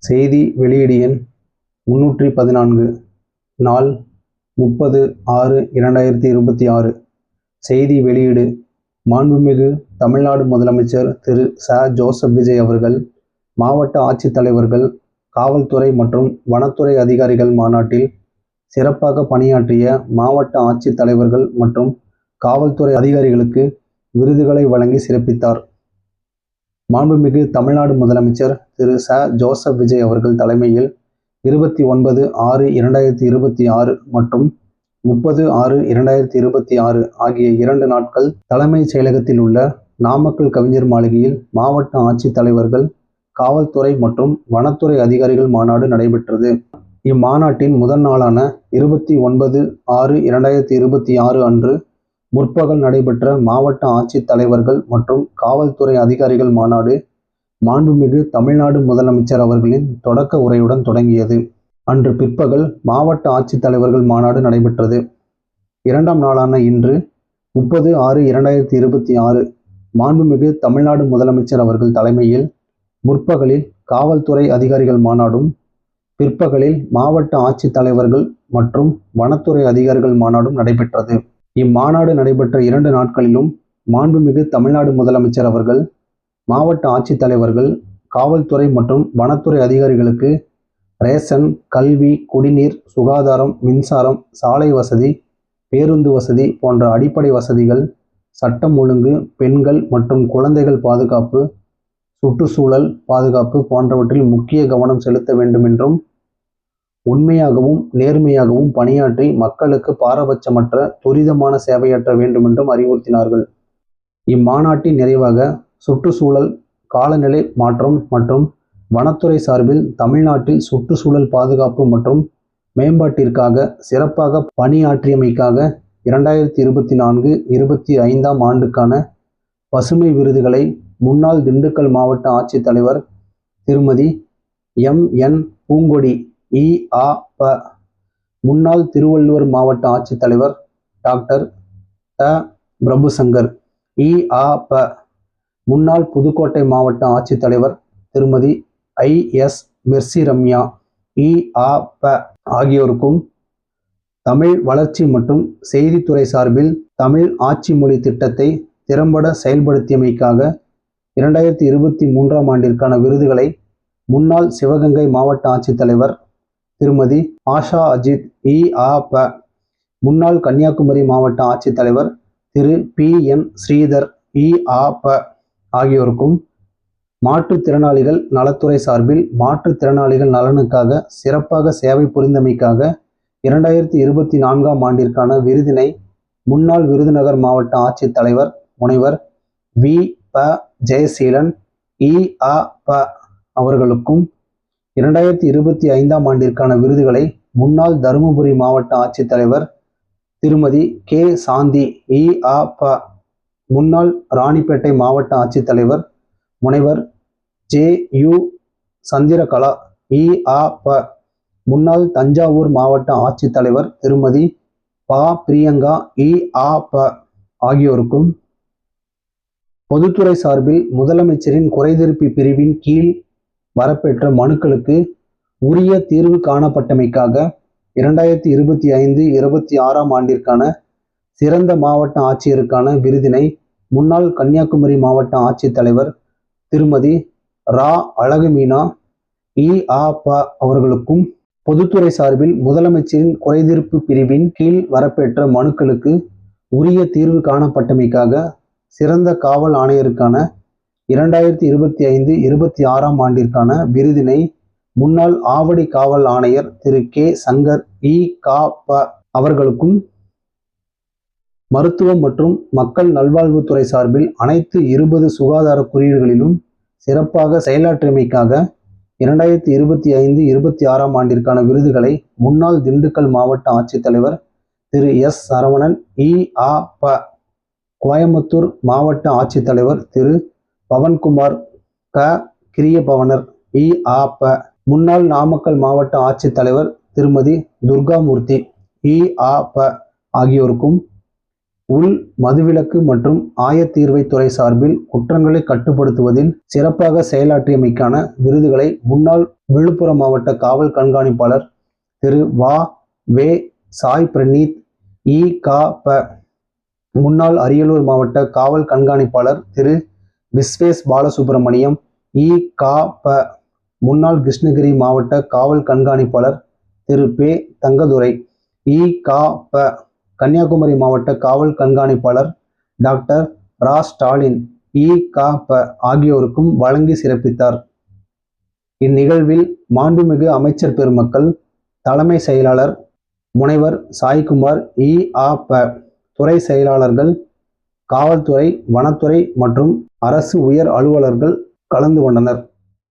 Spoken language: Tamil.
செய்தி வெளியீடு எண் 314 நாள் 30/6/2026. செய்தி வெளியீடு மாண்புமிகு தமிழ்நாடு முதலமைச்சர் திரு ச. ஜோசப் விஜய் அவர்கள் மாவட்ட ஆட்சித்தலைவர்கள், காவல்துறை மற்றும் வனத்துறை அதிகாரிகள் மாநாட்டில் சிறப்பாக பணியாற்றிய மாவட்ட ஆட்சித்தலைவர்கள் மற்றும் காவல்துறை அதிகாரிகளுக்கு விருதுகளை வழங்கி சிறப்பித்தார். மாண்புமிகு தமிழ்நாடு முதலமைச்சர் திரு ச. ஜோசப் விஜய் அவர்கள் தலைமையில் 29/6/2026 மற்றும் 30/6/2026 ஆகிய 2 நாட்கள் தலைமைச் செயலகத்தில் உள்ள நாமக்கல் கவிஞர் மாளிகையில் மாவட்ட ஆட்சித்தலைவர்கள், காவல்துறை மற்றும் வனத்துறை அதிகாரிகள் மாநாடு நடைபெற்றது. இம்மாநாட்டின் முதல் நாளான 29/6/2026 அன்று முற்பகல் நடைபெற்ற மாவட்ட ஆட்சித்தலைவர்கள் மற்றும் காவல்துறை அதிகாரிகள் மாநாடு மாண்புமிகு தமிழ்நாடு முதலமைச்சர் அவர்களின் தொடக்க உரையுடன் தொடங்கியது. அன்று பிற்பகல் மாவட்ட ஆட்சித்தலைவர்கள் மாநாடு நடைபெற்றது. 2ஆம் நாளான இன்று 30/6/2026 மாண்புமிகு தமிழ்நாடு முதலமைச்சர் அவர்கள் தலைமையில் முற்பகலில் காவல்துறை அதிகாரிகள் மாநாடும், பிற்பகலில் மாவட்ட ஆட்சித்தலைவர்கள் மற்றும் வனத்துறை அதிகாரிகள் மாநாடும் நடைபெற்றது. இம்மாநாடு நடைபெற்ற 2 நாட்களிலும் மாண்புமிகு தமிழ்நாடு முதலமைச்சர் அவர்கள் மாவட்ட ஆட்சித்தலைவர்கள், காவல்துறை மற்றும் வனத்துறை அதிகாரிகளுக்கு ரேஷன், கல்வி, குடிநீர், சுகாதாரம், மின்சாரம், சாலை வசதி, பேருந்து வசதி போன்ற அடிப்படை வசதிகள், சட்டம் ஒழுங்கு, பெண்கள் மற்றும் குழந்தைகள் பாதுகாப்பு, சுற்றுச்சூழல் பாதுகாப்பு போன்றவற்றில் முக்கிய கவனம் செலுத்த வேண்டும் என்றும், உண்மையாகவும் நேர்மையாகவும் பணியாற்றி மக்களுக்கு பாரபட்சமற்ற துரிதமான சேவையாற்ற வேண்டும் என்றும் அறிவுறுத்தினார்கள். இம்மாநாட்டின் நிறைவாக சுற்றுச்சூழல், காலநிலை மாற்றம் மற்றும் வனத்துறை சார்பில் தமிழ்நாட்டில் சுற்றுச்சூழல் பாதுகாப்பு மற்றும் மேம்பாட்டிற்காக சிறப்பாக பணியாற்றியமைக்காக 2024-25ஆம் ஆண்டுக்கான பசுமை விருதுகளை முன்னாள் திண்டுக்கல் மாவட்ட ஆட்சித்தலைவர் திருமதி M.N. பூங்கொடி I.A.P., முன்னாள் திருவள்ளூர் மாவட்ட ஆட்சித்தலைவர் டாக்டர் த. பிரபுசங்கர் I.A.P., முன்னாள் புதுக்கோட்டை மாவட்ட ஆட்சித்தலைவர் திருமதி I.S. Mercy Ramya I.A.P. ஆகியோருக்கும், தமிழ் வளர்ச்சி மற்றும் செய்தித்துறை சார்பில் தமிழ் ஆட்சி மொழி திட்டத்தை திறம்பட செயல்படுத்தியமைக்காக 2023ஆம் ஆண்டிற்கான விருதுகளை முன்னாள் சிவகங்கை மாவட்ட ஆட்சித்தலைவர் திருமதி ஆஷா அஜித் I.A.P., முன்னாள் கன்னியாகுமரி மாவட்ட ஆட்சித்தலைவர் திரு P.N. ஸ்ரீதர் I.A.P. ஆகியோருக்கும், மாற்றுத்திறனாளிகள் நலத்துறை சார்பில் மாற்றுத்திறனாளிகள் நலனுக்காக சிறப்பாக சேவை புரிந்தமைக்காக 2024ஆம் ஆண்டிற்கான விருதினை முன்னாள் விருதுநகர் மாவட்ட ஆட்சித்தலைவர் முனைவர் வி. ப. ஜெயசீலன் I.A.P. அவர்களுக்கும், 2025ஆம் ஆண்டிற்கான விருதுகளை முன்னாள் தருமபுரி மாவட்ட ஆட்சித்தலைவர் திருமதி கே. சாந்தி I.A.P., முன்னாள் ராணிப்பேட்டை மாவட்ட ஆட்சித்தலைவர் முனைவர் ஜே. யு. சந்திரகலா I.A.P., முன்னாள் தஞ்சாவூர் மாவட்ட ஆட்சித்தலைவர் திருமதி ப. பிரியங்கா I.A.P. ஆகியோருக்கும், பொதுத்துறை சார்பில் முதலமைச்சரின் குறைதீர்ப்பு பிரிவின் கீழ் வரப்பெற்ற மனுக்களுக்கு உரிய தீர்வு காணப்பட்டமைக்காக 2025-26ஆம் ஆண்டிற்கான சிறந்த மாவட்ட ஆட்சியருக்கான விருதினை முன்னாள் கன்னியாகுமரி மாவட்ட ஆட்சித்தலைவர் திருமதி ரா. அழகுமீனா I.A.P. அவர்களுக்கும், பொதுத்துறை சார்பில் முதலமைச்சரின் குறைதீர்ப்பு பிரிவின் கீழ் வரப்பெற்ற மனுக்களுக்கு உரிய தீர்வு காணப்பட்டமைக்காக சிறந்த காவல் ஆணையருக்கான 2025-26ஆம் ஆண்டிற்கான விருதினை முன்னாள் ஆவடி காவல் ஆணையர் திரு கே. சங்கர் I.K.P. அவர்களுக்கும், மருத்துவம் மற்றும் மக்கள் நல்வாழ்வுத்துறை சார்பில் அனைத்து 20 சுகாதார குறியீடுகளிலும் சிறப்பாக செயலாற்றியமைக்காக 2025-26ஆம் ஆண்டிற்கான விருதுகளை முன்னாள் திண்டுக்கல் மாவட்ட ஆட்சித்தலைவர் திரு எஸ். சரவணன் I.A.P., கோயம்புத்தூர் மாவட்ட ஆட்சித்தலைவர் திரு பவன்குமார் க. கிரியபவனர் I.A.P., முன்னாள் நாமக்கல் மாவட்ட ஆட்சித்தலைவர் திருமதி துர்காமூர்த்தி I.A.P. ஆகியோருக்கும், உள் மதுவிலக்கு மற்றும் ஆயத்தீர்வைத்துறை சார்பில் குற்றங்களை கட்டுப்படுத்துவதில் சிறப்பாக செயலாற்றியமைக்கான விருதுகளை முன்னாள் விழுப்புரம் மாவட்ட காவல் கண்காணிப்பாளர் திரு வே சாய் பிரனீத், முன்னாள் அரியலூர் மாவட்ட காவல் கண்காணிப்பாளர் திரு விஸ்வேஸ் பாலசுப்ரமணியம், முன்னாள் கிருஷ்ணகிரி மாவட்ட காவல் கண்காணிப்பாளர் திரு தங்கதுரை, கன்னியாகுமரி மாவட்ட காவல் கண்காணிப்பாளர் டாக்டர் ஸ்டாலின், ஆகியோருக்கும் வழங்கி சிறப்பித்தார். இந்நிகழ்வில் மாண்புமிகு அமைச்சர் பெருமக்கள், தலைமை செயலாளர் முனைவர் சாய்குமார், துறை செயலாளர்கள், காவல்துறை, வனத்துறை மற்றும் அரசு உயர் அலுவலர்கள் கலந்து கொண்டனர்.